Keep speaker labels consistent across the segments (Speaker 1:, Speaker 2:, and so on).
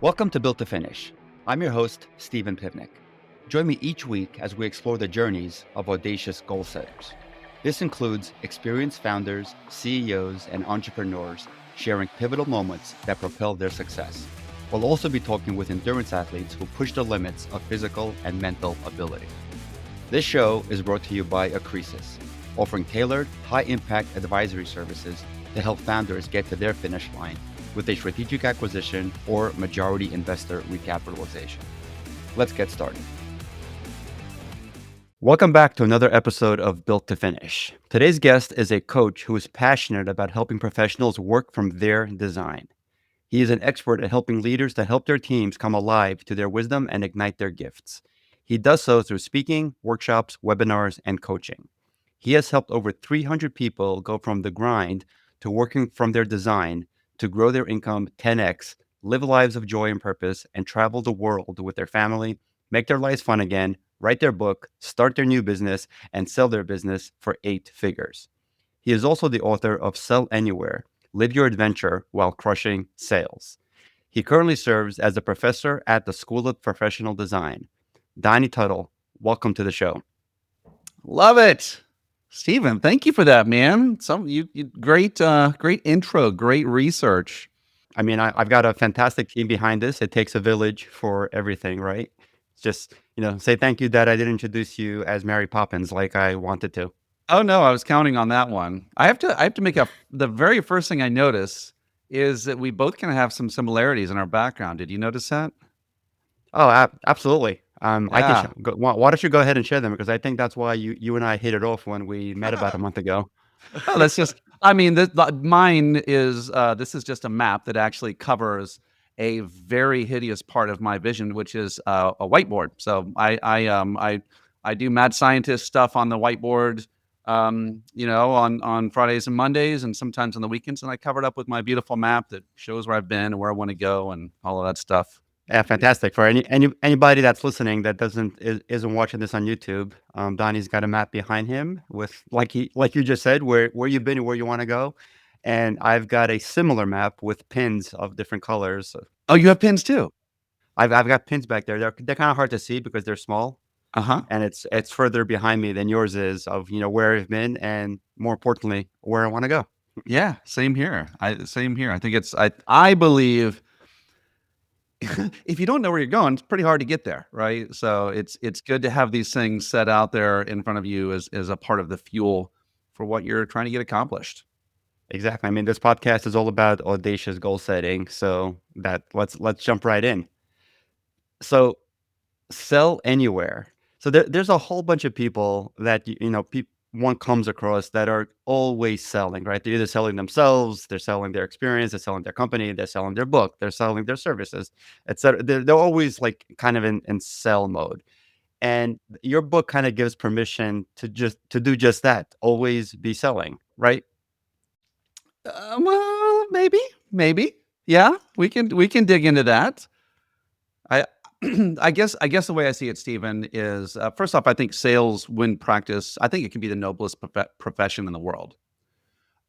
Speaker 1: Welcome to Built to Finish. I'm your host, Stephen Pivnik. Join me each week as we explore the journeys of audacious goal setters. This includes experienced founders, CEOs, and entrepreneurs sharing pivotal moments that propel their success. We'll also be talking with endurance athletes who push the limits of physical and mental ability. This show is brought to you by Acresis, offering tailored, high-impact advisory services to help founders get to their finish line with a strategic acquisition or majority investor recapitalization. Let's get started. Welcome back to another episode of Built to Finish. Today's guest is a coach who is passionate about helping professionals work from their design. He is an expert at helping leaders to help their teams come alive to their wisdom and ignite their gifts. He does so through speaking, workshops, webinars, and coaching. He has helped over 300 people go from the grind to working from their design to grow their income 10x, live lives of joy and purpose, and travel the world with their family, make their lives fun again, write their book, start their new business, and sell their business for 8 figures. He is also the author of Sell Anywhere, Live Your Adventure While Crushing Sales. He currently serves as a professor at the School of Professional Design. Donnie Tuttle, welcome to the show.
Speaker 2: Love it. Stephen, thank you for that, man. Great intro, great research.
Speaker 1: I mean, I've got a fantastic team behind this. It takes a village for everything, right? Just, say thank you that I didn't introduce you as Mary Poppins like I wanted to.
Speaker 2: Oh no, I was counting on that one. I have to make the very first thing I notice is that we both kind of have some similarities in our background. Did you notice that?
Speaker 1: Oh, absolutely. I can.
Speaker 2: Yeah.
Speaker 1: Why don't you go ahead and share them? Because I think that's why you and I hit it off when we met about a month ago.
Speaker 2: Oh, that's just. I mean, mine is. This is just a map that actually covers a very hideous part of my vision, which is a whiteboard. So I do mad scientist stuff on the whiteboard. On Fridays and Mondays, and sometimes on the weekends, and I cover it up with my beautiful map that shows where I've been and where I want to go, and all of that stuff.
Speaker 1: Yeah, fantastic. For anybody that's listening that isn't watching this on YouTube, Donnie's got a map behind him with like you just said where you've been and where you want to go, and I've got a similar map with pins of different colors.
Speaker 2: Oh, you have pins too?
Speaker 1: I've got pins back there. They're kind of hard to see because they're small,
Speaker 2: Uh-huh.
Speaker 1: and it's further behind me than yours is of where I've been and more importantly where I want to go.
Speaker 2: Yeah, same here. Same here. I think I believe if you don't know where you're going, it's pretty hard to get there, right? So it's good to have these things set out there in front of you as a part of the fuel for what you're trying to get accomplished.
Speaker 1: Exactly. I mean, this podcast is all about audacious goal setting. So let's jump right in. So Sell Anywhere. So there's a whole bunch of people that one comes across that are always selling, right? They're either selling themselves, they're selling their experience, they're selling their company, they're selling their book, they're selling their services, etc. They're always like kind of in sell mode. And your book kind of gives permission to do just that, always be selling, right?
Speaker 2: Well, maybe. Yeah, we can dig into that. I I guess the way I see it, Stephen, is first off, I think sales, when practiced, I think it can be the noblest profession in the world.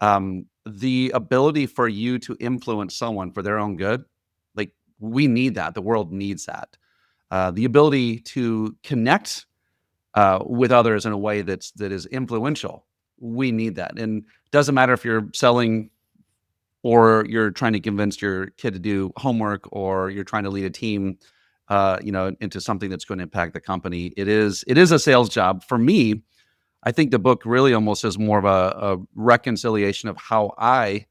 Speaker 2: The ability for you to influence someone for their own good, like we need that. The world needs that. The ability to connect with others in a way that is influential, we need that. And it doesn't matter if you're selling or you're trying to convince your kid to do homework, or you're trying to lead a team, into something that's going to impact the company. It is a sales job. For me, I think the book really almost is more of a reconciliation of how I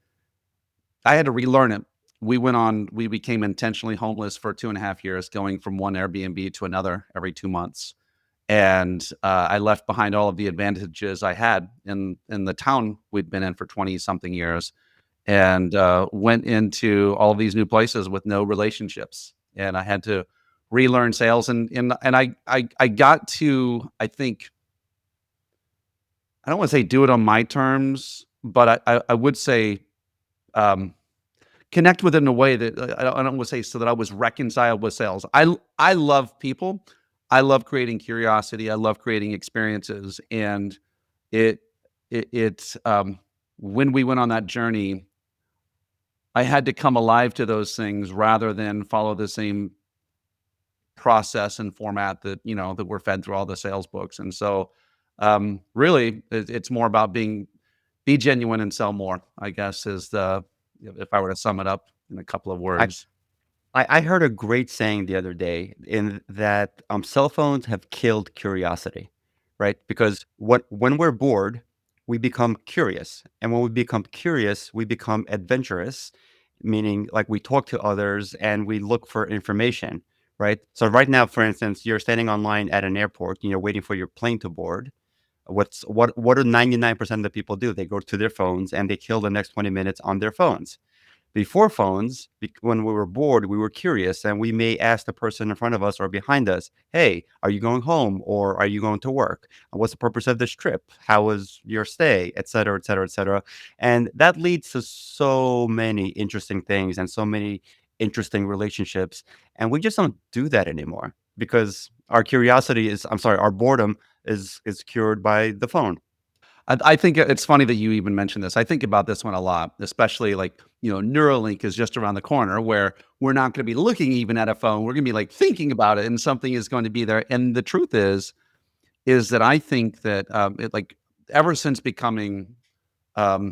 Speaker 2: had to relearn it. We became intentionally homeless for 2.5 years, going from one Airbnb to another every 2 months. And I left behind all of the advantages I had in the town we'd been in for 20 something years, and went into all of these new places with no relationships. And I had to relearn sales. And I got to, I think, I don't want to say do it on my terms, but I would say connect with it in a way that I don't want to say so that I was reconciled with sales. I love people. I love creating curiosity. I love creating experiences. And it's when we went on that journey, I had to come alive to those things rather than follow the same process and format that, that we're fed through all the sales books. And so, really, it's more about be genuine and sell more, I guess, is if I were to sum it up in a couple of
Speaker 1: I
Speaker 2: words.
Speaker 1: I heard a great saying the other day in that cell phones have killed curiosity, right? Because when we're bored, we become curious. And when we become curious, we become adventurous, meaning like we talk to others and we look for information, right? So right now, for instance, you're standing online at an airport, waiting for your plane to board. What do 99% of the people do? They go to their phones and they kill the next 20 minutes on their phones. Before phones, when we were bored, we were curious, and we may ask the person in front of us or behind us, "Hey, are you going home or are you going to work? What's the purpose of this trip? How was your stay?" Et cetera, et cetera, et cetera. And that leads to so many interesting things and so many interesting relationships. And we just don't do that anymore because our curiosity is, I'm sorry, our boredom is cured by the phone.
Speaker 2: I think it's funny that you even mentioned this. I think about this one a lot, especially like, Neuralink is just around the corner where we're not going to be looking even at a phone. We're going to be like thinking about it and something is going to be there. And the truth is that I think that it like ever since becoming, I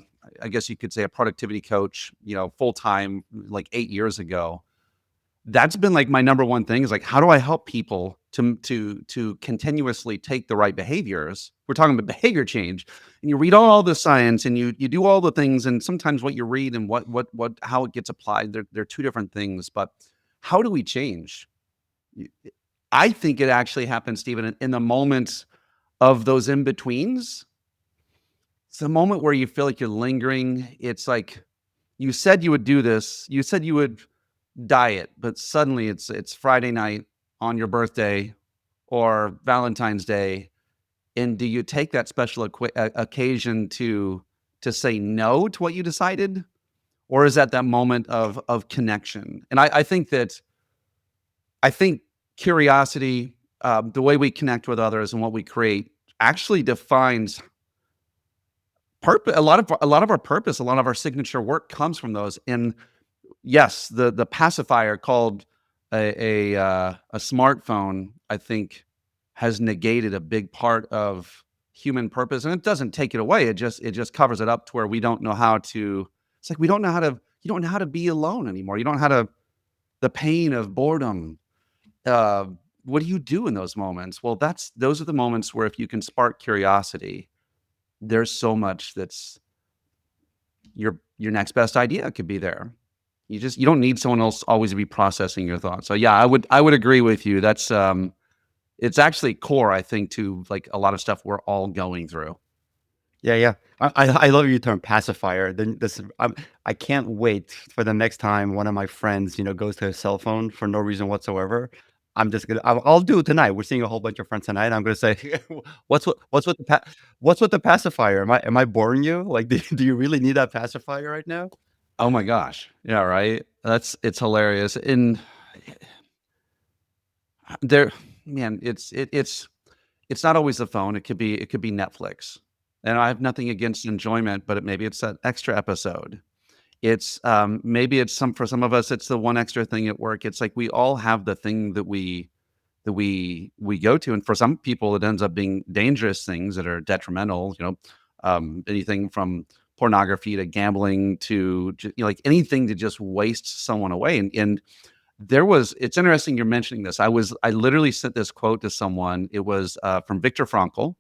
Speaker 2: guess you could say a productivity coach, full time, like 8 years ago, that's been like my number one thing is like, how do I help people to continuously take the right behaviors? We're talking about behavior change, and you read all the science, and you do all the things, and sometimes what you read and what how it gets applied, they're two different things. But how do we change? Y- I think it actually happens, Stephen, in the moments of those in betweens. It's the moment where you feel like you're lingering. It's like you said you would do this. You said you would diet, but suddenly it's Friday night on your birthday or Valentine's Day, and do you take that special occasion to say no to what you decided, or is that moment of connection? And I think curiosity, the way we connect with others and what we create, actually defines purpose. A lot of our purpose, a lot of our signature work comes from those. And yes, the pacifier called a smartphone, I think, has negated a big part of human purpose, and it doesn't take it away. It just covers it up to where we don't know how to. It's like we don't know how to. You don't know how to be alone anymore. You don't know how to the pain of boredom. Uh, what do you do in those moments? Well, those are the moments where if you can spark curiosity, there's so much that's your next best idea could be there. You don't need someone else always to be processing your thoughts. So yeah, I would agree with you. That's it's actually core, I think, to like a lot of stuff we're all going through.
Speaker 1: Yeah, yeah. I love your term pacifier. Then this I can't wait for the next time one of my friends, goes to his cell phone for no reason whatsoever. I'll do it tonight. We're seeing a whole bunch of friends tonight. I'm gonna say, what's with the pacifier? Am I boring you? Like, do you really need that pacifier right now?
Speaker 2: Oh my gosh. Yeah, right. It's hilarious. And there man, it's not always the phone. It could be Netflix. And I have nothing against enjoyment, but maybe it's that extra episode. It's maybe it's some for some of us it's the one extra thing at work. It's like we all have the thing that we go to, and for some people it ends up being dangerous things that are detrimental, anything from pornography to gambling to like anything to just waste someone away. And it's interesting you're mentioning this. I literally sent this quote to someone. It was from Viktor Frankl,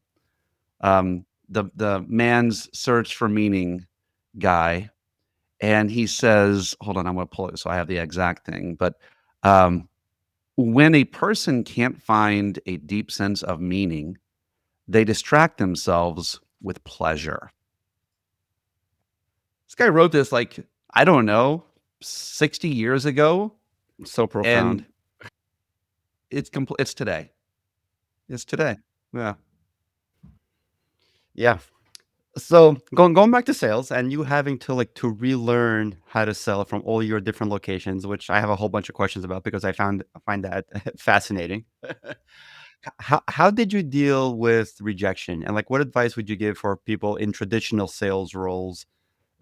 Speaker 2: the man's search for meaning guy. And he says, hold on, I'm going to pull it so I have the exact thing. But um, when a person can't find a deep sense of meaning, they distract themselves with pleasure. This guy wrote this like, I don't know, 60 years ago.
Speaker 1: So profound.
Speaker 2: And it's today. It's today. Yeah.
Speaker 1: Yeah. So going back to sales and you having to relearn how to sell from all your different locations, which I have a whole bunch of questions about because I find that fascinating. How did you deal with rejection? And like what advice would you give for people in traditional sales roles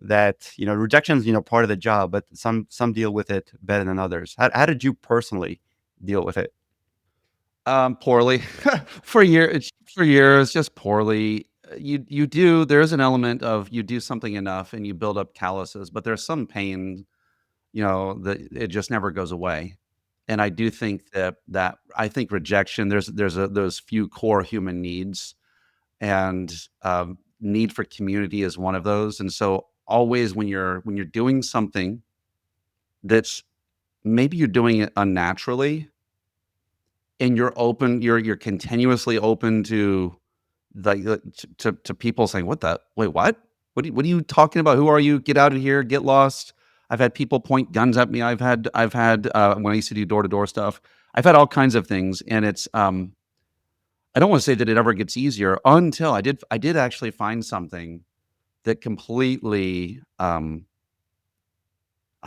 Speaker 1: that, rejection's, part of the job, but some deal with it better than others. How did you personally deal with it?
Speaker 2: Poorly. For years, just poorly. You do there is an element of you do something enough and you build up calluses, but there's some pain, that it just never goes away. And I do think that I think rejection, there's those few core human needs, and, need for community is one of those. And so always when you're doing something that's maybe you're doing it unnaturally, and you're continuously open to to people saying, "What the wait, what? What are you talking about? Who are you? Get out of here, get lost." I've had people point guns at me. I've had when I used to do door-to-door stuff, I've had all kinds of things, and it's, I don't wanna say that it ever gets easier until I did actually find something that completely, I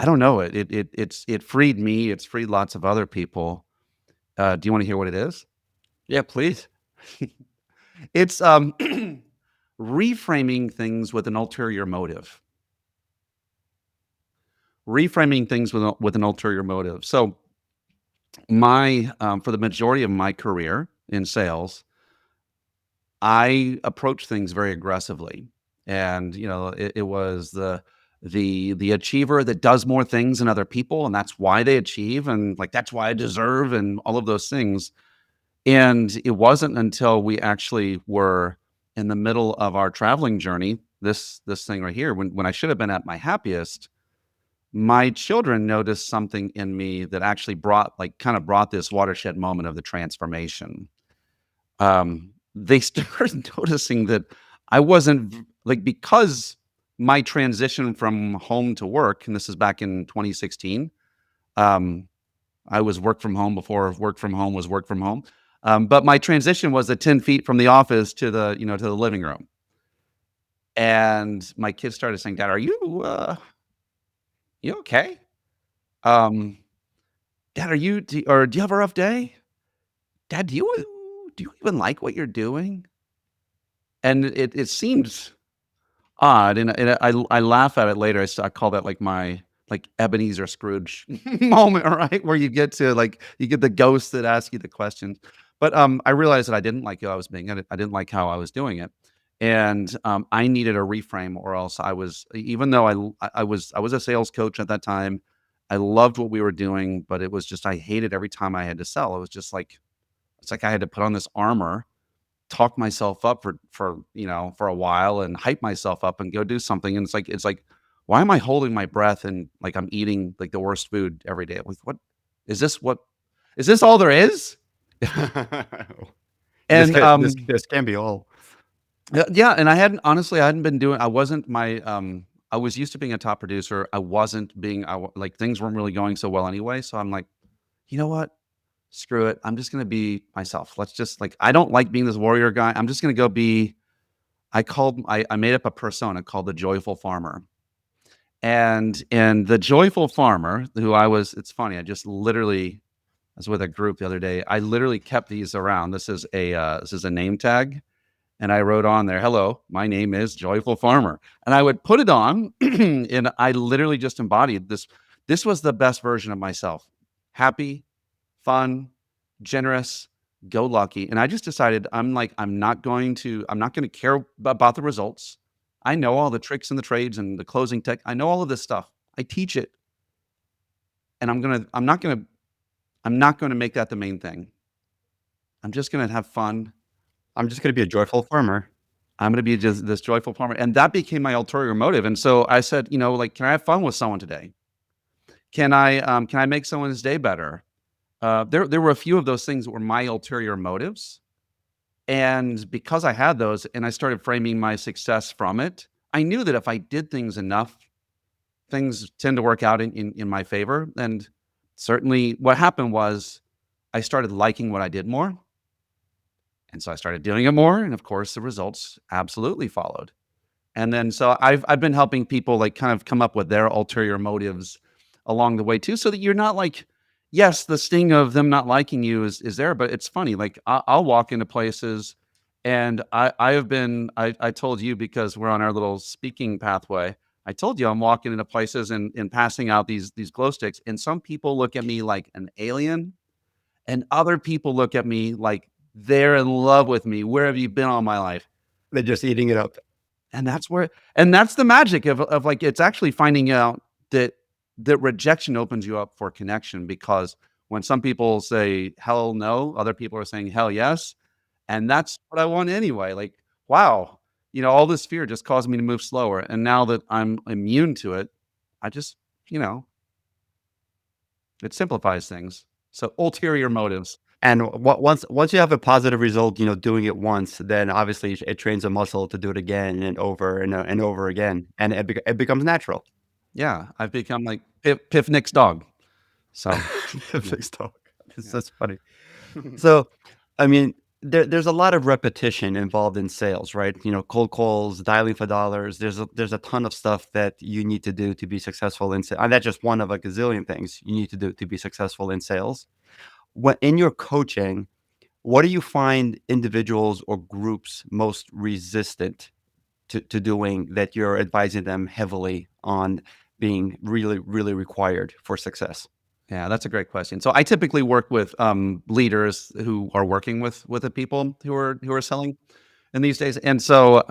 Speaker 2: don't know, it freed me, it's freed lots of other people. Do you wanna hear what it is?
Speaker 1: Yeah, please.
Speaker 2: It's, reframing things with an ulterior motive. Reframing things with an ulterior motive. So, for the majority of my career in sales, I approach things very aggressively, and, it was the achiever that does more things than other people, and that's why they achieve, and, like, that's why I deserve, and all of those things. And it wasn't until we actually were in the middle of our traveling journey, this thing right here, when I should have been at my happiest, my children noticed something in me that actually kind of brought this watershed moment of the transformation. They started noticing that I wasn't like, because my transition from home to work, and this is back in 2016. Um, I was work from home before work from home was work from home. But my transition was the 10 feet from the office to the living room. And my kids started saying, "Dad, are you okay? Um, Dad, do you have a rough day? Dad, do you even like what you're doing?" And it seemed odd, and I laugh at it later. I call that like my like Ebenezer Scrooge moment, right? Where you get the ghost that asks you the questions. But I realized that I didn't like who I was being. I didn't like how I was doing it, and I needed a reframe, or else I was even though I was a sales coach at that time. I loved what we were doing, but it was just I hated every time I had to sell. It was just like it's like I had to put on this armor, talk myself up for a while and hype myself up and go do something. And it's like, why am I holding my breath and like I'm eating like the worst food every day? Like, what is this all there is?
Speaker 1: This
Speaker 2: And
Speaker 1: can this this can be all.
Speaker 2: yeah, and I hadn't been doing I wasn't my I was used to being a top producer. I wasn't being like things weren't really going so well anyway. So I'm like, you know what? Screw it. I'm just gonna be myself. Let's just like I don't like being this warrior guy. I'm just gonna go be I made up a persona called the joyful farmer. And the joyful farmer who I was it's funny, I was with a group the other day. I literally kept these around. This is a name tag, and I wrote on there, "Hello, my name is Joyful Farmer." And I would put it on, and I literally just embodied this. This was the best version of myself. Happy, fun, generous, go lucky. And I just decided I'm not going to care about the results. I know all the tricks and the trades and the closing tech. I know all of this stuff. I teach it, and I'm not going to make that the main thing. I'm just going to have fun.
Speaker 1: I'm just gonna be a joyful farmer.
Speaker 2: I'm going to be just this joyful farmer. And that became my ulterior motive. And so I said, like, can I have fun with someone today? Can I make someone's day better? There were a few of those things that were my ulterior motives. And because I had those and I started framing my success from it, I knew that if I did things enough, things tend to work out in my favor. And certainly what happened was I started liking what I did more. And so I started doing it more. And of course, the results absolutely followed. And then so I've been helping people like kind of come up with their ulterior motives along the way too, so that you're not like, yes, the sting of them not liking you is there, but it's funny. Like I'll walk into places, and I told you because we're on our little speaking pathway. I told you I'm walking into places and passing out these glow sticks, and some people look at me like an alien, and other people look at me like they're in love with me. Where have you been all my life?
Speaker 1: They're just eating it up.
Speaker 2: And that's the magic of like, it's actually finding out that rejection opens you up for connection, because when some people say hell no, other people are saying hell yes. And that's what I want anyway. Like, wow, all this fear just caused me to move slower. And now that I'm immune to it, I just, you know, it simplifies things. So ulterior motives.
Speaker 1: And once you have a positive result, doing it once, then obviously it trains a muscle to do it again and over again, and it becomes natural.
Speaker 2: Yeah. I've become like Piff Nick's dog. So yeah.
Speaker 1: Fixed talk. It's
Speaker 2: Yeah.
Speaker 1: that's funny. So, I mean, there's a lot of repetition involved in sales, right? Cold calls, dialing for dollars. There's a ton of stuff that you need to do to be successful in sales. And that's just one of a gazillion things you need to do to be successful in sales. When in your coaching, what do you find individuals or groups most resistant to doing that you're advising them heavily on being really, really required for success?
Speaker 2: Yeah, that's a great question. So I typically work with leaders who are working with the people who are selling in these days. And so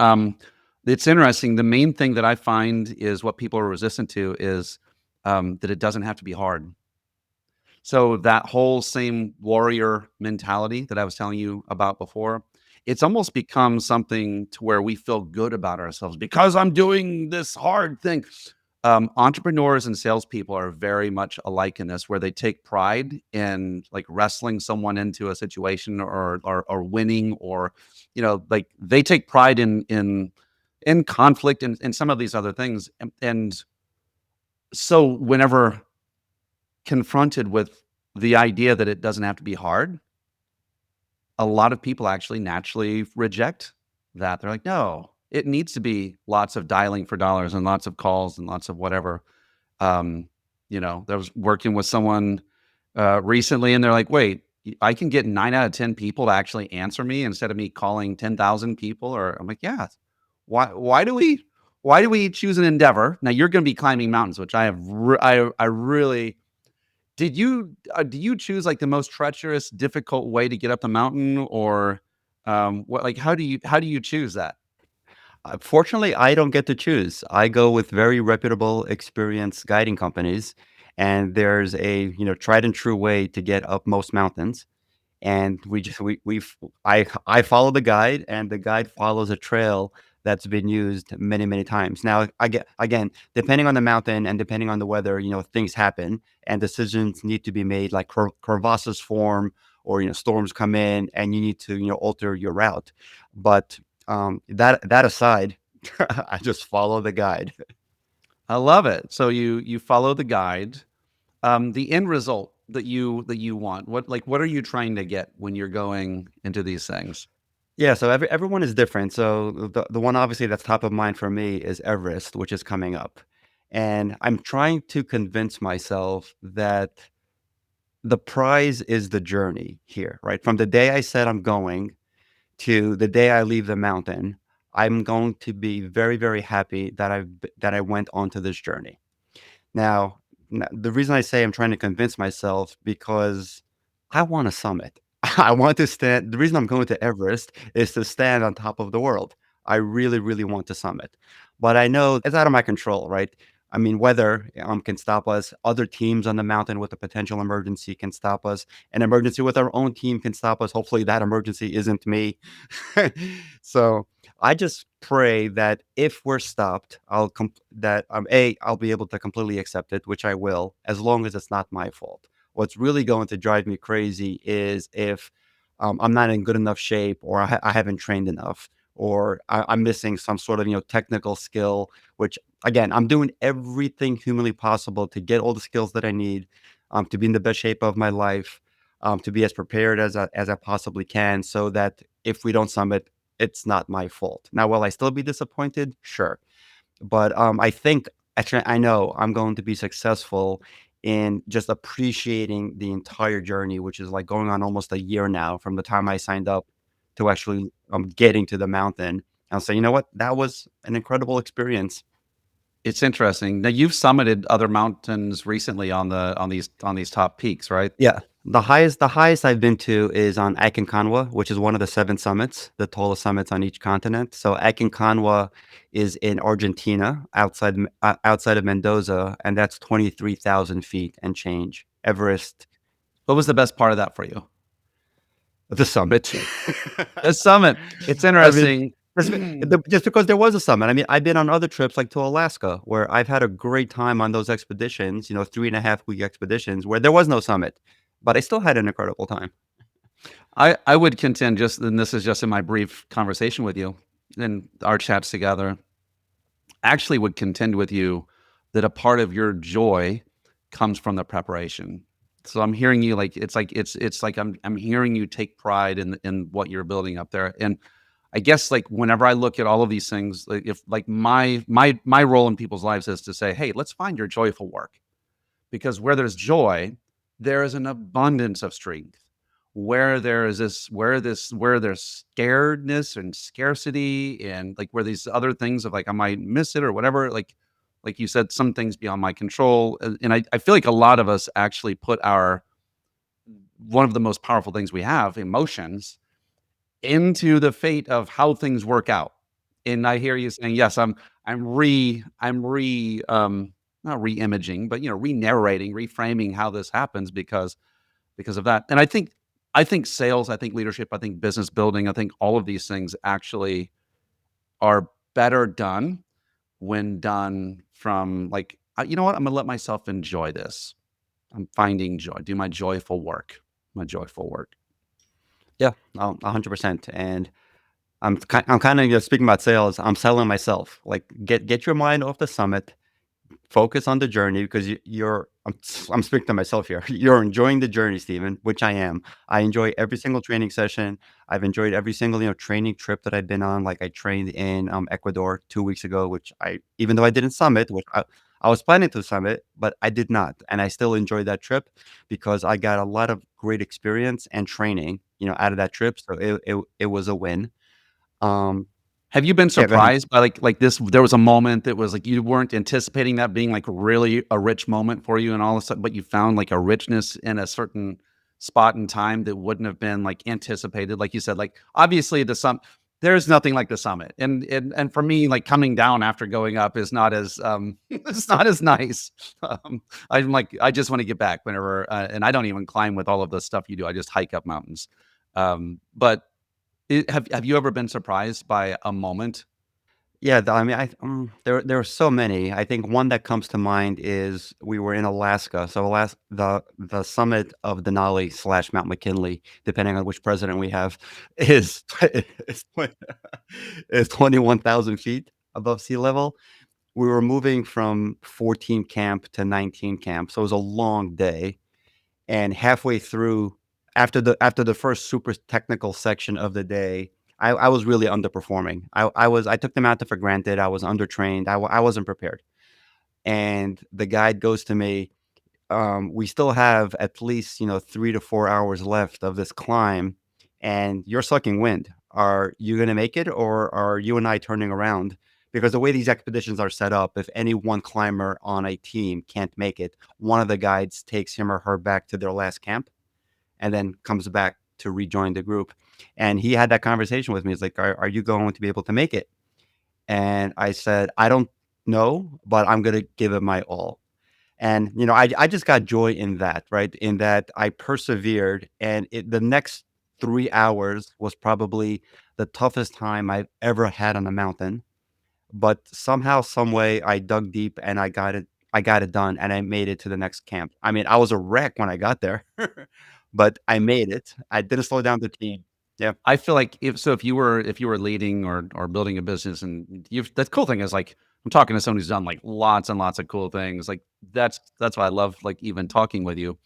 Speaker 2: it's interesting. The main thing that I find is what people are resistant to is that it doesn't have to be hard. So that whole same warrior mentality that I was telling you about before, it's almost become something to where we feel good about ourselves because I'm doing this hard thing. Entrepreneurs and salespeople are very much alike in this, where they take pride in like wrestling someone into a situation, or winning, or like they take pride in conflict and some of these other things. And so whenever confronted with the idea that it doesn't have to be hard, a lot of people actually naturally reject that. They're like, no, it needs to be lots of dialing for dollars and lots of calls and lots of whatever. Um, I was working with someone recently, and they're like, "Wait, I can get 9 out of 10 people to actually answer me instead of me calling 10,000 people." Or I'm like, "Yeah, why do we choose an endeavor? Now you're going to be climbing mountains, which I have. I really do you choose like the most treacherous, difficult way to get up the mountain, or what? Like, how do you choose that?
Speaker 1: Fortunately, I don't get to choose. I go with very reputable, experienced guiding companies, and there's a tried and true way to get up most mountains. And I follow the guide, and the guide follows a trail that's been used many, many times. Now, I get again, depending on the mountain and depending on the weather, things happen and decisions need to be made, like crevasses form or storms come in, and you need to alter your route. But that aside, I just follow the guide.
Speaker 2: I love it. So you follow the guide. The end result that you want. What are you trying to get when you're going into these things?
Speaker 1: Yeah, so everyone is different. So the one obviously that's top of mind for me is Everest, which is coming up. And I'm trying to convince myself that the prize is the journey here, right? From the day I said I'm going to the day I leave the mountain, I'm going to be very, very happy that I went onto this journey. Now, the reason I say I'm trying to convince myself because I want to summit. I want to stand. The reason I'm going to Everest is to stand on top of the world. I really, really want to summit, but I know it's out of my control, right? I mean, weather can stop us. Other teams on the mountain with a potential emergency can stop us. An emergency with our own team can stop us. Hopefully, that emergency isn't me. So I just pray that if we're stopped, I'll be able to completely accept it, which I will, as long as it's not my fault. What's really going to drive me crazy is if I'm not in good enough shape, or I haven't trained enough, or I'm missing some sort of technical skill. Which again, I'm doing everything humanly possible to get all the skills that I need, to be in the best shape of my life, to be as prepared as I possibly can, so that if we don't summit, it's not my fault. Now, will I still be disappointed? Sure. But, I think actually, I know I'm going to be successful in just appreciating the entire journey, which is, like, going on almost a year now from the time I signed up to actually, getting to the mountain. I'll say, "You know what? That was an incredible experience."
Speaker 2: It's interesting. Now you've summited other mountains recently on these top peaks, right?
Speaker 1: Yeah. The highest I've been to is on Aconcagua, which is one of the 7 summits, the tallest summits on each continent. So Aconcagua is in Argentina, outside of Mendoza, and that's 23,000 feet and change. Everest,
Speaker 2: What was the best part of that for you?
Speaker 1: the summit.
Speaker 2: The summit. It's
Speaker 1: I mean,
Speaker 2: interesting.
Speaker 1: just because there was a summit. I mean, I've been on other trips, like to Alaska, where I've had a great time on those expeditions, 3.5-week expeditions where there was no summit, but I still had an incredible time.
Speaker 2: I would contend, just and this is just in my brief conversation with you and our chats together, actually would contend with you that a part of your joy comes from the preparation. So I'm hearing you like I'm hearing you take pride in what you're building up there. And I guess like whenever I look at all of these things, like if like my role in people's lives is to say, hey, let's find your joyful work. Because where there's joy, there is an abundance of strength. Where there's scaredness and scarcity and like where these other things of like I might miss it or whatever, like you said, some things beyond my control. And I feel like a lot of us actually put our one of the most powerful things we have, emotions, into the fate of how things work out. And I hear you saying, yes, I'm not re-imaging, but re-narrating, reframing how this happens because of that. And I think sales, I think leadership, I think business building, I think all of these things actually are better done when done from like, you know what, I'm gonna let myself enjoy this. I'm finding joy, do my joyful work, my joyful work.
Speaker 1: Yeah, 100%. And I'm kind of speaking about sales. I'm selling myself. Like, get your mind off the summit. Focus on the journey because I'm speaking to myself here. You're enjoying the journey, Stephen, which I am. I enjoy every single training session. I've enjoyed every single training trip that I've been on. Like I trained in Ecuador 2 weeks ago, which even though I didn't summit, which I was planning to summit, but I did not, and I still enjoyed that trip because I got a lot of great experience and training, out of that trip. So it was a win. Um,
Speaker 2: Have you been
Speaker 1: yeah, go ahead.
Speaker 2: surprised by like this? There was a moment that was like you weren't anticipating that being like really a rich moment for you, and all of a sudden, but you found like a richness in a certain spot in time that wouldn't have been like anticipated. Like you said, like obviously there's nothing like the summit, and for me, like coming down after going up is not as it's not as nice. I'm like I just want to get back whenever, and I don't even climb with all of the stuff you do. I just hike up mountains, but have you ever been surprised by a moment?
Speaker 1: Yeah, I mean, there are so many. I think one that comes to mind is we were in Alaska. So the summit of Denali slash Mount McKinley, depending on which president we have, is is, twen- is 21,000 feet above sea level. We were moving from 14 camp to 19 camp, so it was a long day. And halfway through, after the first super technical section of the day, I was really underperforming. I took the mountain for granted. I was undertrained. I wasn't prepared. And the guide goes to me, "We still have at least 3 to 4 hours left of this climb, and you're sucking wind. Are you going to make it, or are you and I turning around?" Because the way these expeditions are set up, if any one climber on a team can't make it, one of the guides takes him or her back to their last camp and then comes back to rejoin the group. And he had that conversation with me. He's like, "Are you going to be able to make it?" And I said, "I don't know, but I'm going to give it my all." And I just got joy in that, right? In that I persevered, and the next 3 hours was probably the toughest time I've ever had on a mountain. But somehow, some way, I dug deep and I got it. I got it done, and I made it to the next camp. I mean, I was a wreck when I got there, but I made it. I didn't slow down the team. Yeah,
Speaker 2: I feel like if you were leading or building a business and you've the cool thing is like I'm talking to someone who's done like lots and lots of cool things. Like that's why I love like even talking with you.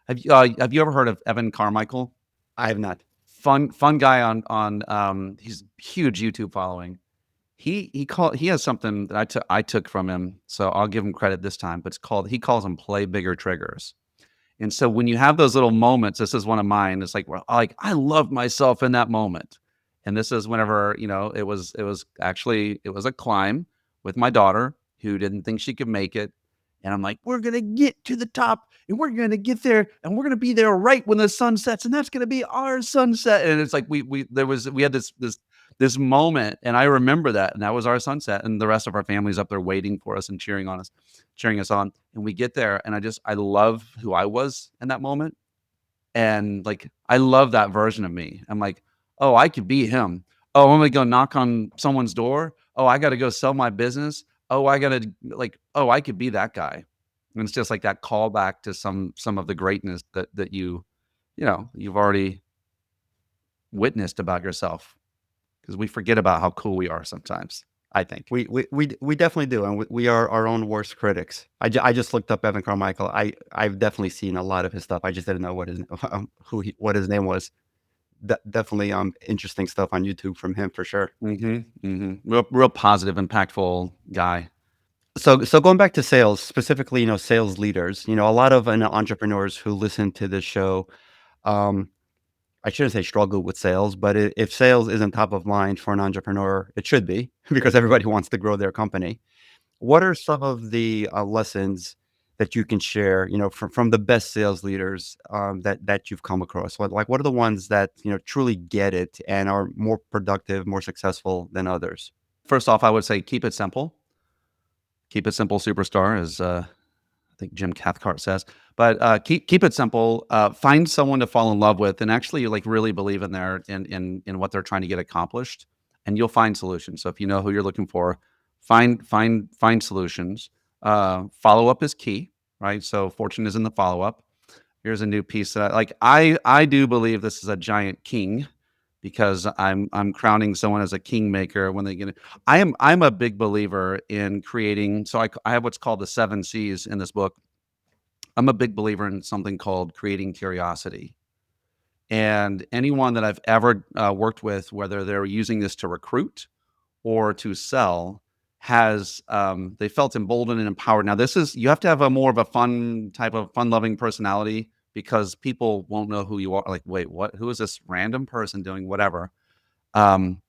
Speaker 2: Have you ever heard of Evan Carmichael?
Speaker 1: I have not.
Speaker 2: Fun guy on he's huge YouTube following. He has something that I took from him, so I'll give him credit this time, but he calls them play bigger triggers. And so when you have those little moments, this is one of mine. It's like, well, like I love myself in that moment. And this is whenever, it was a climb with my daughter who didn't think she could make it. And I'm like, we're gonna get to the top, and we're gonna get there, and we're gonna be there right when the sun sets, and that's gonna be our sunset. And it's like we had this moment, and I remember that, and that was our sunset, and the rest of our family's up there waiting for us and cheering us on. And we get there, and I love who I was in that moment. And, like, I love that version of me. I'm like, "Oh, I could be him. Oh, I'm gonna go knock on someone's door. Oh, I gotta go sell my business. Oh, I gotta like, oh, I could be that guy." And it's just like that callback to some of the greatness that you've already witnessed about yourself, because we forget about how cool we are sometimes, I think.
Speaker 1: We definitely do, and we are our own worst critics. I just looked up Evan Carmichael. I've definitely seen a lot of his stuff. I just didn't know what his what his name was. Definitely interesting stuff on YouTube from him for sure.
Speaker 2: Mhm, mhm. Real positive, impactful guy.
Speaker 1: So going back to sales, specifically, sales leaders, a lot of entrepreneurs who listen to this show, um, I shouldn't say struggle with sales, but if sales isn't top of mind for an entrepreneur, it should be because everybody wants to grow their company. What are some of the lessons that you can share, from the best sales leaders that you've come across? What are the ones that truly get it and are more productive, more successful than others?
Speaker 2: First off, I would say keep it simple. Keep it simple, superstar, as I think Jim Cathcart says. But keep it simple. Find someone to fall in love with, and actually like really believe in in what they're trying to get accomplished, and you'll find solutions. So if you know who you're looking for, find solutions. Follow up is key, right? So fortune is in the follow up. Here's a new piece that I do believe this is a giant king, because I'm crowning someone as a kingmaker when they get it. I'm a big believer in creating. So I have what's called the 7 C's in this book. I'm a big believer in something called creating curiosity. And anyone that I've ever worked with, whether they're using this to recruit or to sell, has they felt emboldened and empowered. Now, this is you have to have a more of a fun loving personality, because people won't know who you are. Like, wait, what? Who is this random person doing whatever? Um,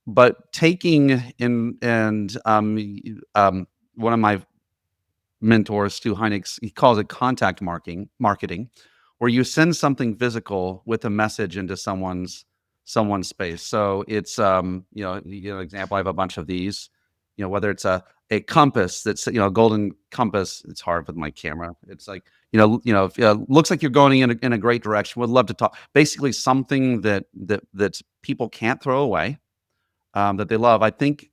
Speaker 2: but taking in and one of my mentors, Stu Heinrichs, he calls it contact marketing, where you send something physical with a message into someone's space. So it's example, I have a bunch of these, whether it's a compass that's a golden compass. It's hard with my camera. It's like, if, looks like you're going in a great direction. Would love to talk. Basically something that people can't throw away, that they love. I think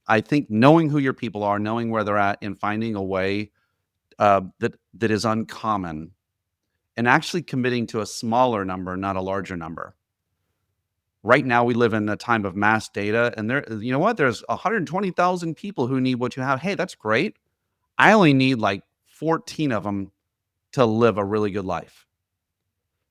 Speaker 2: knowing who your people are, knowing where they're at, and finding a way that is uncommon, and actually committing to a smaller number, not a larger number. Right now, we live in a time of mass data, and you know what? There's 120,000 people who need what you have. Hey, that's great. I only need like 14 of them to live a really good life.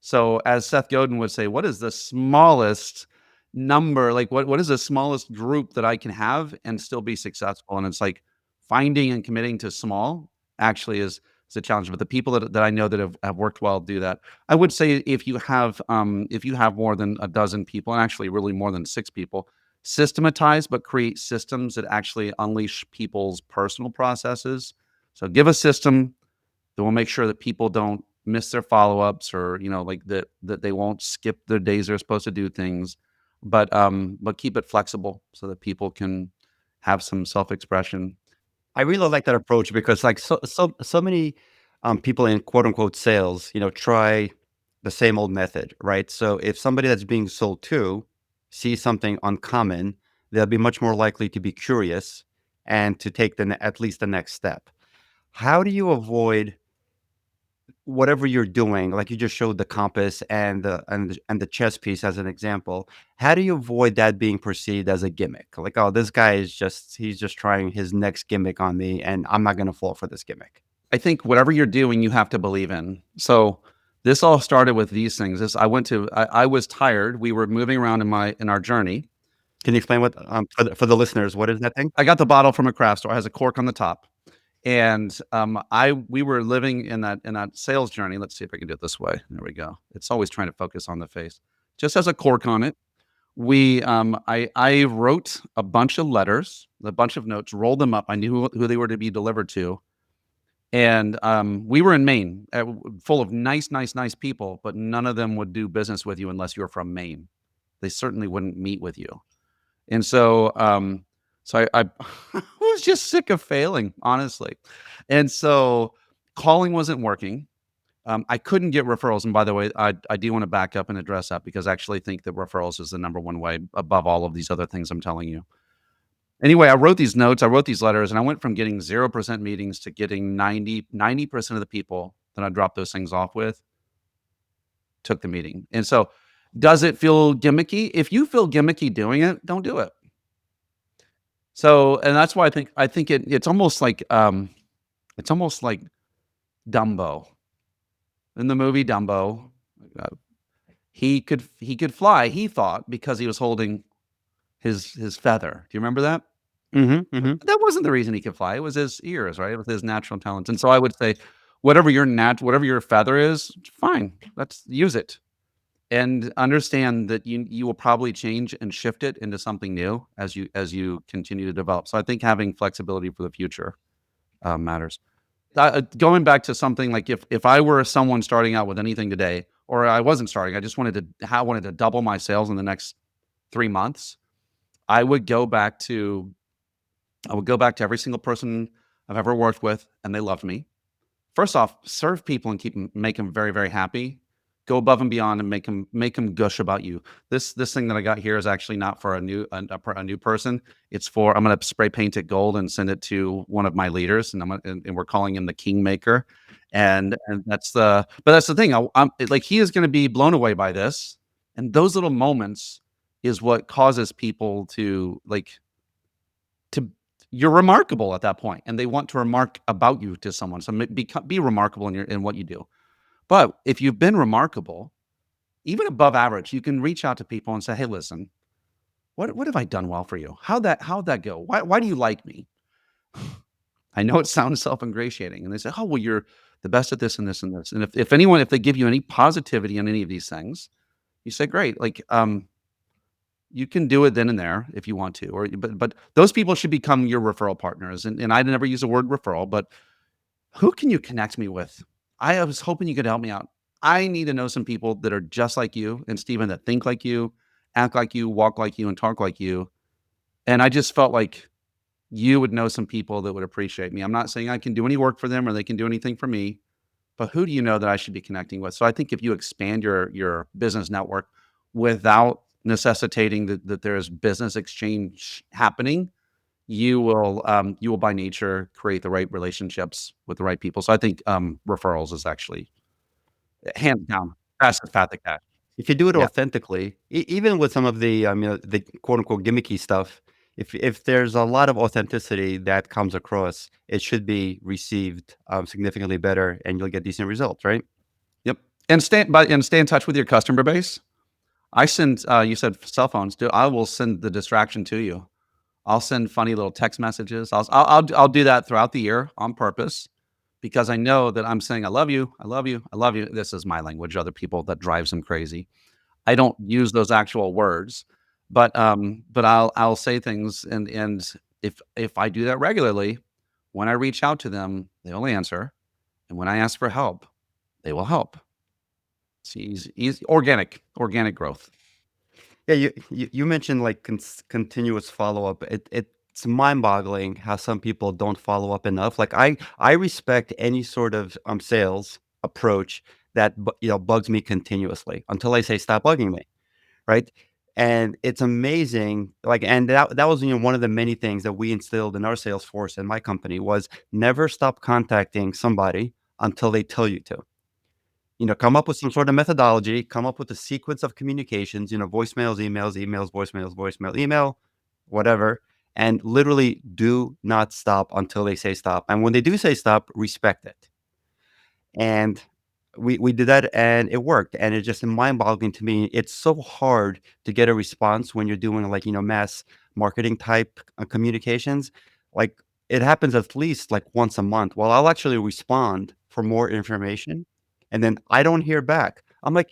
Speaker 2: So, as Seth Godin would say, what is the smallest number? Like, what is the smallest group that I can have and still be successful? And it's like finding and committing to small actually is a challenge. But the people that I know that have worked well do that. I would say if you have more than a dozen people, and actually really more than 6 people, systematize, but create systems that actually unleash people's personal processes. So give a system that will make sure that people don't miss their follow-ups, or like that they won't skip their days they're supposed to do things, but keep it flexible so that people can have some self-expression.
Speaker 1: I really like that approach because like so many people in quote unquote sales, try the same old method, right? So if somebody that's being sold to sees something uncommon, they'll be much more likely to be curious and to take at least the next step. How do you avoid whatever you're doing? Like you just showed the compass and the chess piece as an example. How do you avoid that being perceived as a gimmick? Like, oh, this guy he's just trying his next gimmick on me, and I'm not going to fall for this gimmick.
Speaker 2: I think whatever you're doing, you have to believe in. So this all started with these things. I was tired. We were moving around in our journey.
Speaker 1: Can you explain what for the listeners? What is that thing?
Speaker 2: I got the bottle from a craft store. It has a cork on the top. And we were living in that sales journey. Let's see if I can do it this way. There we go. It's always trying to focus on the face. Just has a cork on it. I wrote a bunch of letters, a bunch of notes, rolled them up. I knew who they were to be delivered to, and we were in Maine, full of nice, nice, nice people, but none of them would do business with you unless you're from Maine. They certainly wouldn't meet with you. And so I was just sick of failing, honestly. And so calling wasn't working. I couldn't get referrals. And by the way, I do want to back up and address that because I actually think that referrals is the number one way above all of these other things I'm telling you. Anyway, I wrote these notes, I wrote these letters, and I went from getting 0% meetings to getting 90% of the people that I dropped those things off with took the meeting. And so, does it feel gimmicky? If you feel gimmicky doing it, don't do it. So, and that's why it's almost like Dumbo. In the movie Dumbo, uh, he could fly, he thought, because he was holding his feather. Do you remember that?
Speaker 1: Mhm, mhm.
Speaker 2: That wasn't the reason he could fly, it was his ears, right? It was his natural talents, and so I would say, whatever your feather is, fine, let's use it, and understand that you will probably change and shift it into something new as you continue to develop. So I think having flexibility for the future, matters. Going back to something like if I were someone starting out with anything today, or I wasn't starting, I just wanted to double my sales in the next 3 months, I would go back to every single person I've ever worked with, and they loved me. First off, serve people and make them very, very happy. Go above and beyond and make them gush about you. This thing that I got here is actually not for a new person. It's for I'm gonna spray paint it gold and send it to one of my leaders, and we're calling him the kingmaker. And that's the thing. Like he is gonna be blown away by this. And those little moments is what causes people to you're remarkable at that point, and they want to remark about you to someone. So be remarkable in what you do. But if you've been remarkable, even above average, you can reach out to people and say, "Hey, listen, what have I done well for you? How'd that go? Why do you like me?" I know it sounds self-ingratiating, and they say, "Oh, well, you're the best at this and this and this." And if they give you any positivity on any of these things, you say, "Great." You can do it then and there if you want to, but those people should become your referral partners. And I never use the word referral, but who can you connect me with? I was hoping you could help me out. I need to know some people that are just like you and Steven, that think like you, act like you, walk like you, and talk like you. And I just felt like you would know some people that would appreciate me. I'm not saying I can do any work for them or they can do anything for me, but who do you know that I should be connecting with? So I think if you expand your business network without necessitating that there's business exchange happening, you will by nature create the right relationships with the right people. So I think referrals is actually hands down fastest path to cash.
Speaker 1: If you do it
Speaker 2: Yeah.
Speaker 1: authentically, even with some of the, the quote unquote gimmicky stuff, if there's a lot of authenticity that comes across, it should be received significantly better, and you'll get decent results, right?
Speaker 2: Yep. And stay in touch with your customer base. I send you said cell phones. I will send the distraction to you. I'll send funny little text messages. I'll do that throughout the year on purpose because I know that I'm saying I love you, I love you, I love you. This is my language. Other people that drives them crazy. I don't use those actual words, but I'll say things, and if I do that regularly, when I reach out to them, they'll answer, and when I ask for help, they will help. It's easy organic growth.
Speaker 1: Yeah, you mentioned like continuous follow up. It's mind boggling how some people don't follow up enough. Like I respect any sort of sales approach that bugs me continuously until I say stop bugging me, right? And it's amazing. Like, and that was one of the many things that we instilled in our sales force in my company was never stop contacting somebody until they tell you to. Come up with some sort of methodology, come up with a sequence of communications, voicemails, emails, voicemails, voicemail, email, whatever. And literally do not stop until they say stop. And when they do say stop, respect it. And we did that and it worked. And it's just mind boggling to me. It's so hard to get a response when you're doing like, mass marketing type communications. Like it happens at least like once a month. Well, I'll actually respond for more information and then I don't hear back. I'm like,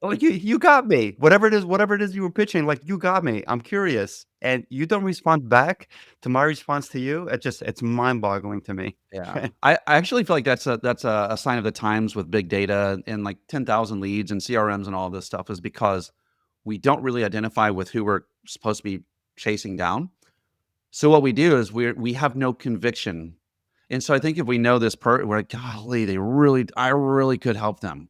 Speaker 1: Oh, you got me. Whatever it is you were pitching, like, you got me. I'm curious, and you don't respond back to my response to you. It's mind-boggling to me.
Speaker 2: Yeah. I actually feel like that's a sign of the times with big data and like 10,000 leads and CRMs and all this stuff is because we don't really identify with who we're supposed to be chasing down. So what we do is we have no conviction. And so I think if we know this we're like, golly, I really could help them.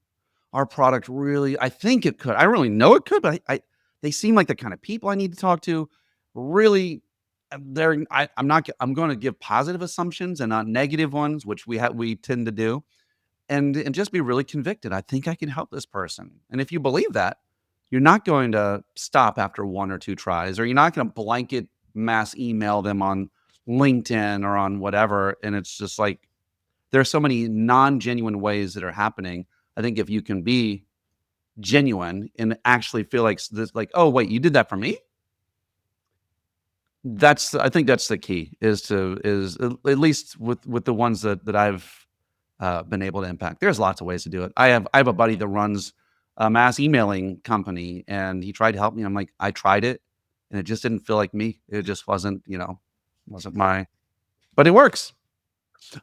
Speaker 2: Our product really, I think it could. I really know it could, but they seem like the kind of people I need to talk to. Really, I'm not. I'm going to give positive assumptions and not negative ones, which we tend to do, and just be really convicted. I think I can help this person, and if you believe that, you're not going to stop after one or two tries, or you're not going to blanket mass email them on LinkedIn or on whatever. And it's just like there are so many non-genuine ways that are happening. I think if you can be genuine and actually feel like this, like, oh wait, you did that for me. I think that's the key is at least with the ones that I've been able to impact. There's lots of ways to do it. I have a buddy that runs a mass emailing company, and he tried to help me. I'm like, I tried it, and it just didn't feel like me. It just wasn't, wasn't my. But it works.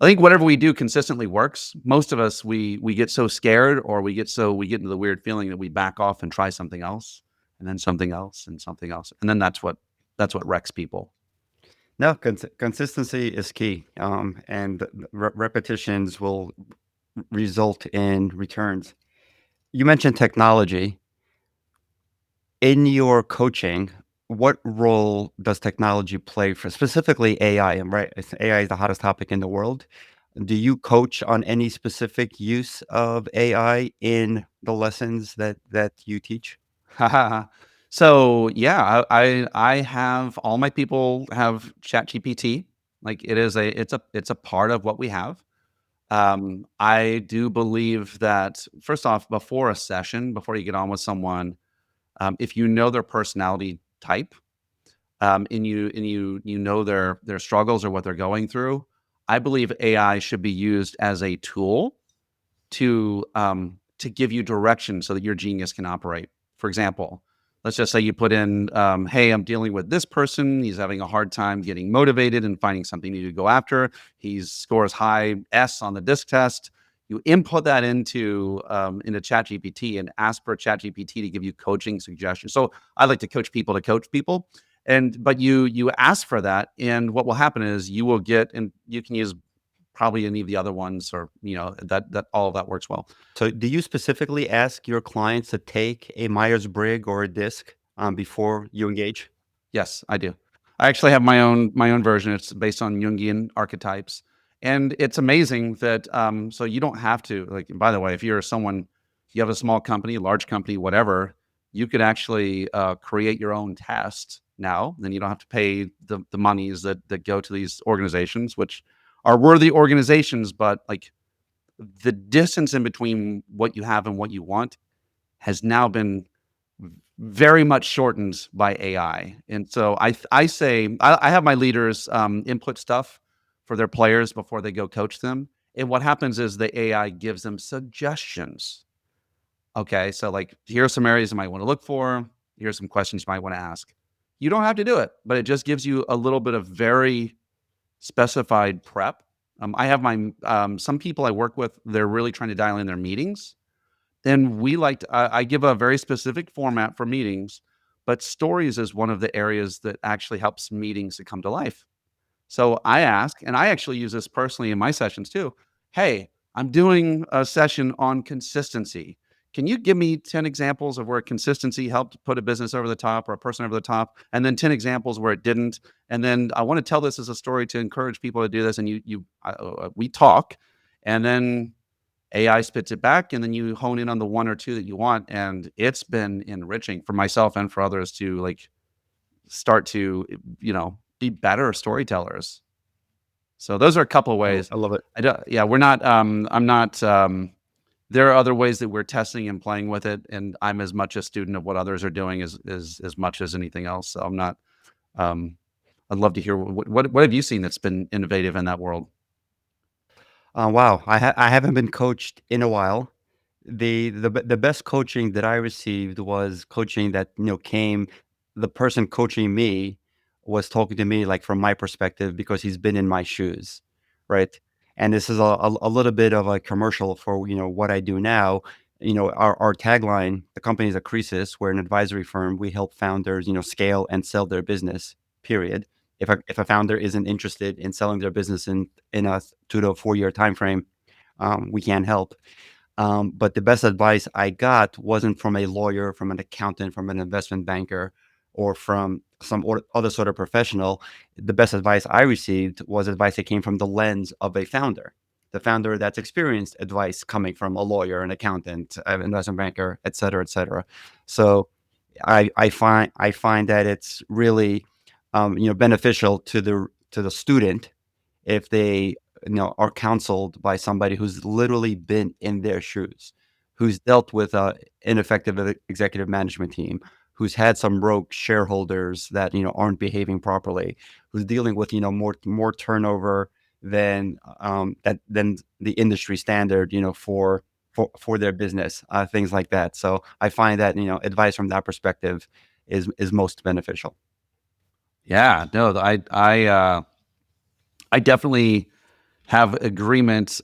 Speaker 2: I think whatever we do consistently works. Most of us we get so scared or we get into the weird feeling that we back off and try something else and then something else and something else. And then that's what wrecks people.
Speaker 1: No, consistency is key, and repetitions will result in returns. You mentioned technology. In your coaching, what role does technology play for specifically AI? And right, AI is the hottest topic in the world. Do you coach on any specific use of AI in the lessons that you teach?
Speaker 2: So yeah, I have all my people have ChatGPT. Like it's a part of what we have. I do believe that first off, before a session, before you get on with someone, if you know their personality type, and you know their struggles or what they're going through, I believe AI should be used as a tool to give you direction so that your genius can operate. For example, let's just say you put in, "Hey, I'm dealing with this person. He's having a hard time getting motivated and finding something new to go after. He scores high S on the disc test." You input that into ChatGPT and ask for ChatGPT to give you coaching suggestions. So I like to coach people, and but you ask for that, and what will happen is you will get, and you can use probably any of the other ones, or that all of that works well.
Speaker 1: So, do you specifically ask your clients to take a Myers-Briggs or a DISC before you engage?
Speaker 2: Yes, I do. I actually have my own version. It's based on Jungian archetypes, and it's amazing that so you don't have to, like. By the way, if you're someone, you have a small company, large company, whatever, you could actually create your own test now. Then you don't have to pay the monies that go to these organizations, which are worthy organizations, but like the distance in between what you have and what you want has now been very much shortened by AI. And so I say I have my leaders input stuff for their players before they go coach them. And what happens is the AI gives them suggestions. Okay, so like here's some areas you might want to look for. Here's some questions you might want to ask. You don't have to do it, but it just gives you a little bit of very specified prep. I have some people I work with. They're really trying to dial in their meetings. Then I give a very specific format for meetings, but stories is one of the areas that actually helps meetings to come to life. So I ask, and I actually use this personally in my sessions too. Hey, I'm doing a session on consistency. Can you give me 10 examples of where consistency helped put a business over the top or a person over the top? And then 10 examples where it didn't. And then I want to tell this as a story to encourage people to do this. And we talk, and then AI spits it back, and then you hone in on the one or two that you want. And it's been enriching for myself and for others to like start to, be better storytellers. So those are a couple of ways.
Speaker 1: I love it.
Speaker 2: I don't, yeah, we're not, I'm not, there are other ways that we're testing and playing with it. And I'm as much a student of what others are doing as much as anything else. So I'm not, um, I'd love to hear what have you seen that's been innovative in that world?
Speaker 1: Wow, I haven't been coached in a while. The best coaching that I received was coaching that, came the person coaching me was talking to me, like, from my perspective because he's been in my shoes, right? And this is a little bit of a commercial for, what I do now. Our tagline, the company is a Creasis. We're an advisory firm. We help founders, scale and sell their business, period. If a founder isn't interested in selling their business in a 2 to 4 year time frame, we can't help. But the best advice I got wasn't from a lawyer, from an accountant, from an investment banker, or from some other sort of professional. The best advice I received was advice that came from the lens of a founder, the founder that's experienced advice coming from a lawyer, an accountant, an investment banker, et cetera, et cetera. So I find that it's really beneficial to the student if they are counseled by somebody who's literally been in their shoes, who's dealt with a ineffective executive management team, who's had some rogue shareholders that aren't behaving properly, who's dealing with more turnover than the industry standard for their business, things like that. So I find that advice from that perspective is most beneficial.
Speaker 2: Yeah, no, I definitely have agreement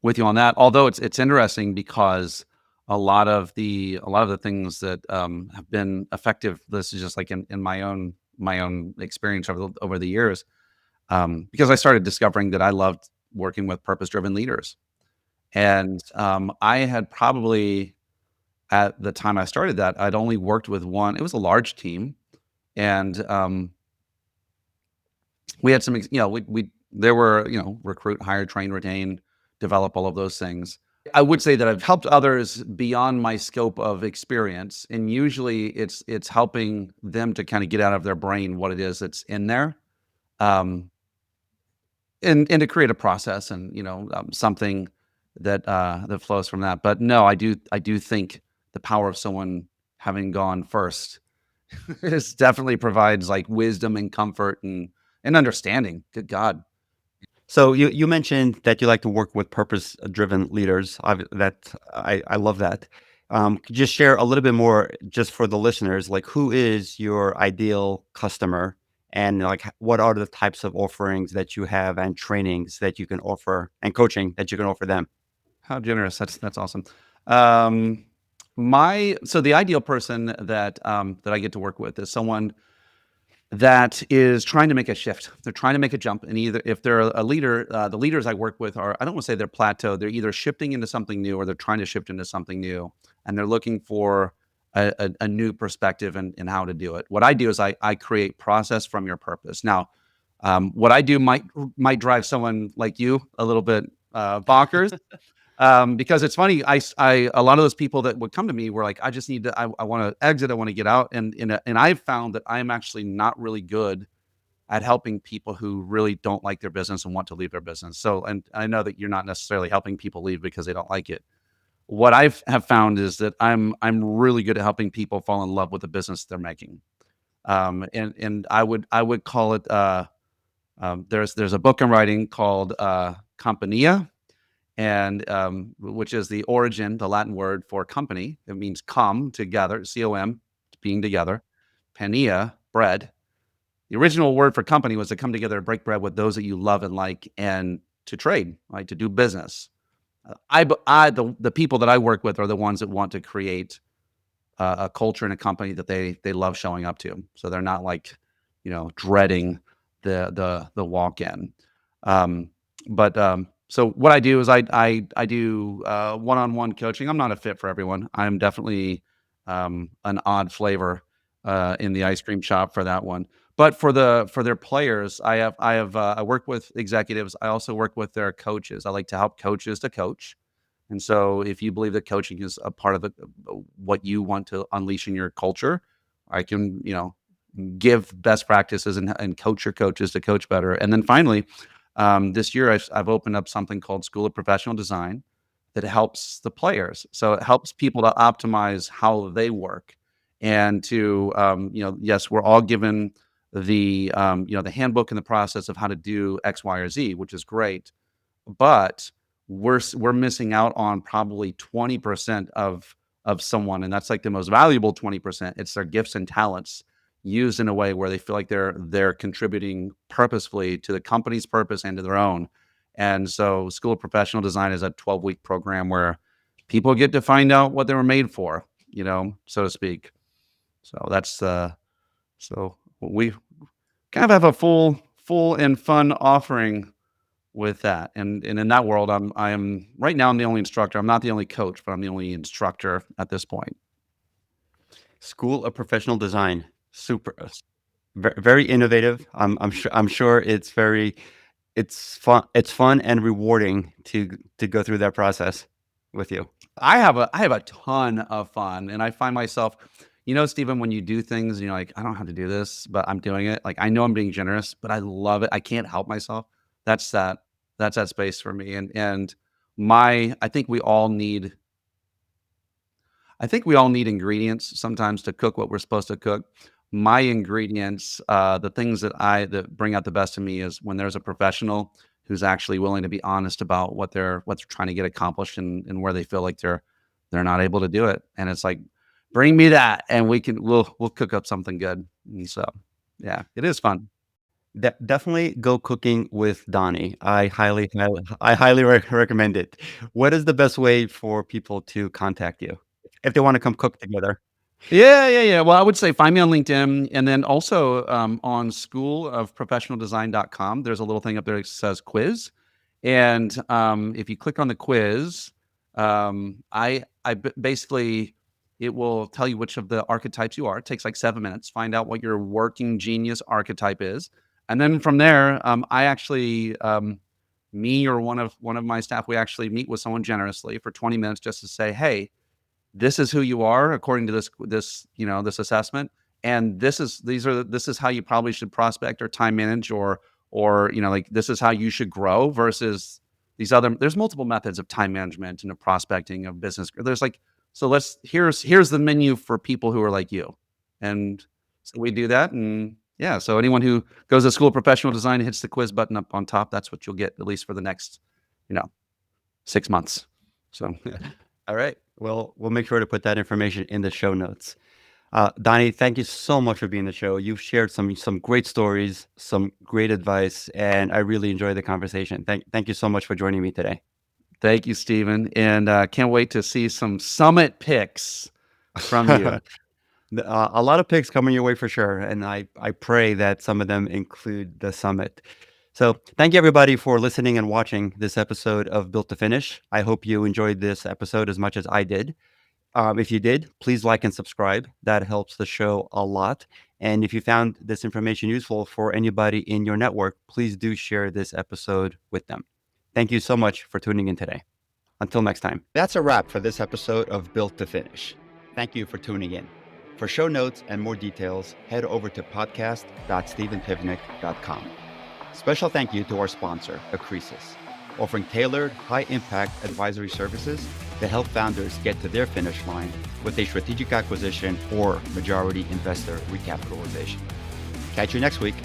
Speaker 2: with you on that. Although it's interesting because a lot of the things that have been effective. This is just like in my own experience over the years. Because I started discovering that I loved working with purpose-driven leaders, and I had probably at the time I started that I'd only worked with one. It was a large team, and we had some, we there were, recruit, hire, train, retain, develop, all of those things. I would say that I've helped others beyond my scope of experience, and usually it's helping them to kind of get out of their brain what it is that's in there, um, and to create a process and something that flows from that. But no, I do think the power of someone having gone first is definitely provides like wisdom and comfort and understanding. Good God.
Speaker 1: So you mentioned that you like to work with purpose-driven leaders. I love that. Could you just share a little bit more, just for the listeners, like who is your ideal customer, and like what are the types of offerings that you have and trainings that you can offer and coaching that you can offer them?
Speaker 2: How generous. That's awesome. Um, so the ideal person that I get to work with is someone that is trying to make a shift. They're trying to make a jump, and either if they're a leader, the leaders I work with are, I don't want to say they're plateaued. They're either shifting into something new or they're trying to shift into something new, and they're looking for a new perspective and how to do it. What I do is I create process from your purpose. Now, what I do might drive someone like you a little bit bonkers, because it's funny. A lot of those people that would come to me were like, I just need to, I want to exit. I want to get out. And I've found that I'm actually not really good at helping people who really don't like their business and want to leave their business. So, and I know that you're not necessarily helping people leave because they don't like it. What have found is that I'm really good at helping people fall in love with the business they're making. And I would call it, there's a book I'm writing called Compania, and which is the origin, the Latin word for company. It means come together, com, being together. Pania, bread. The original word for company was to come together and break bread with those that you love and like, and to trade, right, to do business. The people that I work with are the ones that want to create a culture and a company that they love showing up to. So they're not like, dreading the walk in. Um, but so what I do is I do one-on-one coaching. I'm not a fit for everyone. I'm definitely an odd flavor in the ice cream shop for that one. But for their players, I work with executives. I also work with their coaches. I like to help coaches to coach. And so if you believe that coaching is a part of what you want to unleash in your culture, I can, give best practices and coach your coaches to coach better. And then finally, this year I've opened up something called School of Professional Design that helps the players. So it helps people to optimize how they work and to, yes, we're all given the handbook and the process of how to do X, Y, or Z, which is great. But we're missing out on probably 20% of someone, and that's like the most valuable 20%. It's their gifts and talents used in a way where they feel like they're contributing purposefully to the company's purpose and to their own. And so School of Professional Design is a 12-week program where people get to find out what they were made for, so to speak. So that's so we kind of have a full and fun offering with that. And in that world, I am right now, I'm the only instructor. I'm not the only coach, but I'm the only instructor at this point.
Speaker 1: School of Professional Design, super, very innovative. I'm sure it's fun and rewarding to go through that process with you.
Speaker 2: I have a ton of fun, and I find myself, Stephen, when you do things and you're like, I don't have to do this, but I'm doing it. Like, I know I'm being generous, but I love it. I can't help myself. That's that. That's that space for me. And I think we all need. I think we all need ingredients sometimes to cook what we're supposed to cook. My ingredients, the things that bring out the best in me is when there's a professional who's actually willing to be honest about what they're trying to get accomplished and where they feel like they're not able to do it. And it's like, bring me that, and we'll cook up something good. And so, yeah, it is fun.
Speaker 1: Definitely go cooking with Donnie. I highly recommend it. What is the best way for people to contact you if they want to come cook together?
Speaker 2: Yeah. Well, I would say find me on LinkedIn, and then also on schoolofprofessionaldesign.com. There's a little thing up there that says quiz, and if you click on the quiz, basically it will tell you which of the archetypes you are. It takes like 7 minutes. Find out what your working genius archetype is, and then from there, I actually me or one of my staff, we actually meet with someone generously for 20 minutes just to say, hey, this is who you are according to this assessment, and this is how you probably should prospect or time manage, or like, this is how you should grow versus these other. There's multiple methods of time management and of prospecting of business. There's like, so here's the menu for people who are like you, and so we do that. And yeah, so anyone who goes to School of Professional Design and hits the quiz button up on top, that's what you'll get, at least for the next 6 months. So
Speaker 1: All right. Well, we'll make sure to put that information in the show notes. Donnie, thank you so much for being on the show. You've shared some great stories, some great advice, and I really enjoyed the conversation. Thank you so much for joining me today.
Speaker 2: thank you, Stephen, and can't wait to see some summit pics from you.
Speaker 1: A lot of picks coming your way for sure, and I pray that some of them include the summit. So thank you, everybody, for listening and watching this episode of Built to Finish. I hope you enjoyed this episode as much as I did. If you did, please like and subscribe. That helps the show a lot. And if you found this information useful for anybody in your network, please do share this episode with them. Thank you so much for tuning in today. Until next time. That's a wrap for this episode of Built to Finish. Thank you for tuning in. For show notes and more details, head over to podcast.stephenpivnik.com. Special thank you to our sponsor, Acresis, offering tailored, high-impact advisory services that help founders get to their finish line with a strategic acquisition or majority investor recapitalization. Catch you next week.